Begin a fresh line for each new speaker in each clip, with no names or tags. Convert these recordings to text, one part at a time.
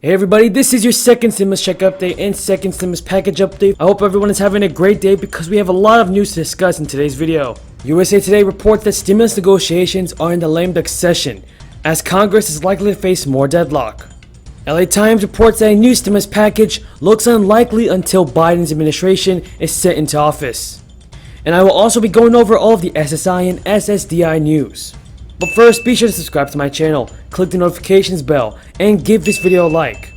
Hey everybody, this is your second stimulus check update and second stimulus package update. I hope everyone is having a great day because we have a lot of news to discuss in today's video. USA Today reports that stimulus negotiations are in the lame duck session as Congress is likely to face more deadlock. LA Times reports that a new stimulus package looks unlikely until Biden's administration is set into office. And I will also be going over all of the SSI and SSDI news. But first, be sure to subscribe to my channel, click the notifications bell, and give this video a like.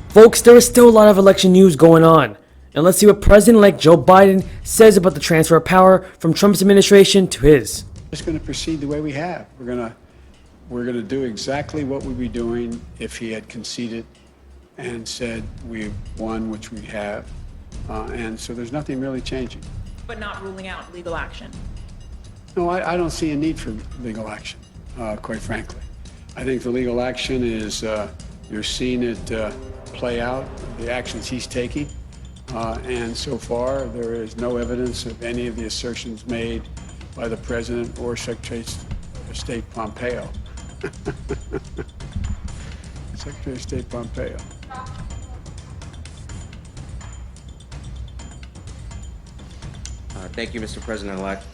Folks, there is still a lot of election news going on, and let's see what President-elect Joe Biden says about the transfer of power from Trump's administration to his.
Just going to proceed the way we have. We're going to do exactly what we'd be doing if he had conceded and said we've won, which we have, and so there's nothing really changing.
But not ruling out legal action.
No, I don't see a need for legal action, quite frankly. I think the legal action is you're seeing it play out, the actions he's taking, and so far there is no evidence of any of the assertions made by the President or Secretary of State Pompeo. Secretary of State Pompeo.
Thank you, Mr. President-elect.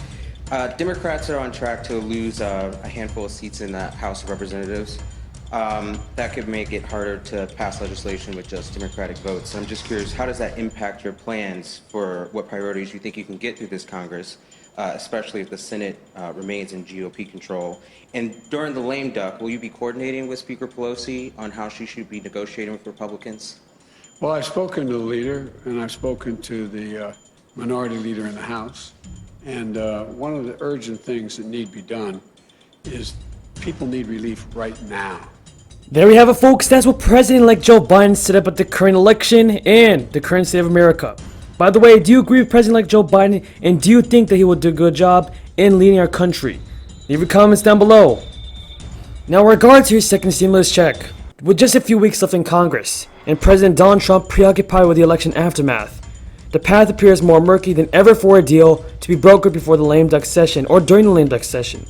Democrats are on track to lose a handful of seats in the House of Representatives. That could make it harder to pass legislation with just Democratic votes. I'm just curious, how does that impact your plans for what priorities you think you can get through this Congress, especially if the Senate remains in GOP control? And during the lame duck, will you be coordinating with Speaker Pelosi on how she should be negotiating with Republicans?
Well, I've spoken to the leader, and I've spoken to the minority leader in the House. And one of the urgent things that need to be done is people need relief right now.
There we have it, folks. That's what President-elect Joe Biden said about the current election and the current state of America. By the way, do you agree with President-elect Joe Biden, and do you think that he will do a good job in leading our country? Leave your comments down below. Now, in regards to his second stimulus check, with just a few weeks left in Congress, and President Donald Trump preoccupied with the election aftermath, the path appears more murky than ever for a deal to be brokered before the lame duck session or during the lame duck session,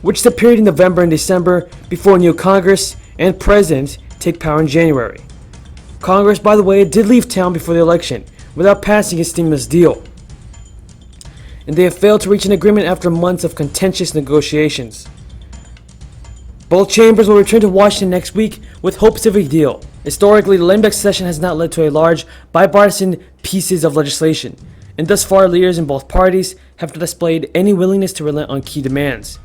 which is the period in November and December before new Congress and President take power in January. Congress, by the way, did leave town before the election without passing a stimulus deal, and they have failed to reach an agreement after months of contentious negotiations. Both chambers will return to Washington next week with hopes of a deal. Historically, the lame duck session has not led to a large bipartisan pieces of legislation, and thus far leaders in both parties have not displayed any willingness to relent on key demands.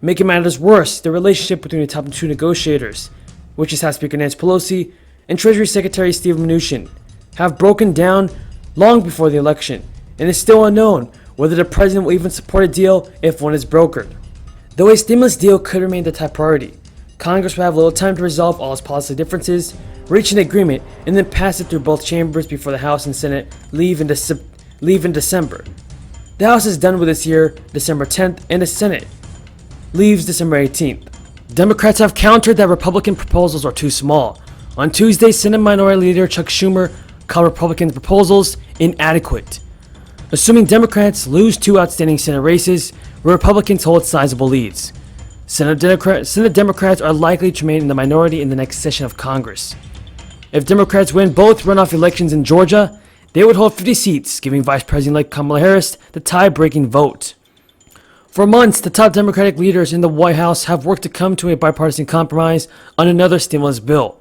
Making matters worse, the relationship between the top two negotiators, which is House Speaker Nancy Pelosi and Treasury Secretary Steve Mnuchin, have broken down long before the election, and it's still unknown whether the president will even support a deal if one is brokered. Though a stimulus deal could remain the top priority, Congress will have little time to resolve all its policy differences, reach an agreement, and then pass it through both chambers before the House and Senate leave in December. The House is done with this year, December 10th, and the Senate leaves December 18th. Democrats have countered that Republican proposals are too small. On Tuesday, Senate Minority Leader Chuck Schumer called Republican proposals inadequate, assuming Democrats lose two outstanding Senate races where Republicans hold sizable leads. Senate Democrats are likely to remain in the minority in the next session of Congress. If Democrats win both runoff elections in Georgia, they would hold 50 seats, giving Vice President-elect Kamala Harris the tie-breaking vote. For months, the top Democratic leaders in the White House have worked to come to a bipartisan compromise on another stimulus bill.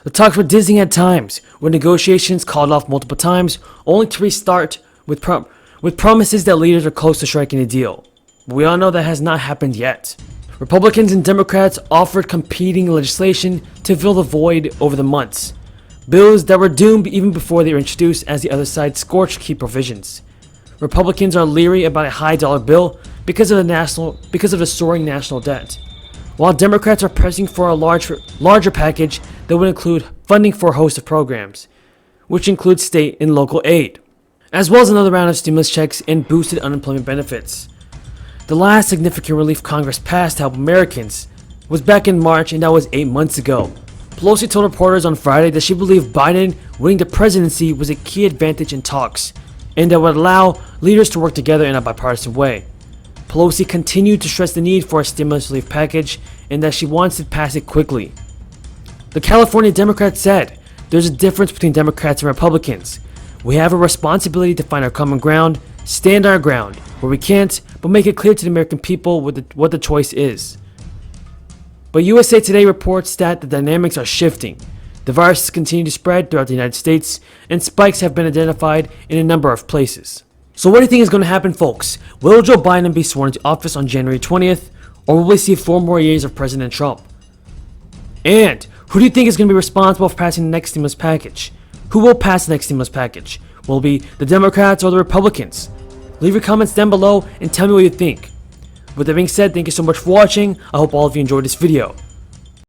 The talks were dizzying at times, with negotiations called off multiple times, only to restart with promises that leaders are close to striking a deal. But we all know that has not happened yet. Republicans and Democrats offered competing legislation to fill the void over the months. Bills that were doomed even before they were introduced as the other side scorched key provisions. Republicans are leery about a high dollar bill because of the soaring national debt, while Democrats are pressing for a larger package that would include funding for a host of programs, which includes state and local aid, as well as another round of stimulus checks and boosted unemployment benefits. The last significant relief Congress passed to help Americans was back in March, and that was 8 months ago. Pelosi told reporters on Friday that she believed Biden winning the presidency was a key advantage in talks, and that would allow leaders to work together in a bipartisan way. Pelosi continued to stress the need for a stimulus relief package and that she wants to pass it quickly. The California Democrats said, "There's a difference between Democrats and Republicans. We have a responsibility to find our common ground, stand our ground where we can't, but make it clear to the American people what the choice is." But USA Today reports that the dynamics are shifting. The virus has continued to spread throughout the United States, and spikes have been identified in a number of places. So what do you think is going to happen, folks? Will Joe Biden be sworn into office on January 20th, or will we see 4 more years of President Trump? And who do you think is going to be responsible for passing the next stimulus package? Who will pass the next stimulus package? Will it be the Democrats or the Republicans? Leave your comments down below and tell me what you think. With that being said, thank you so much for watching. I hope all of you enjoyed this video.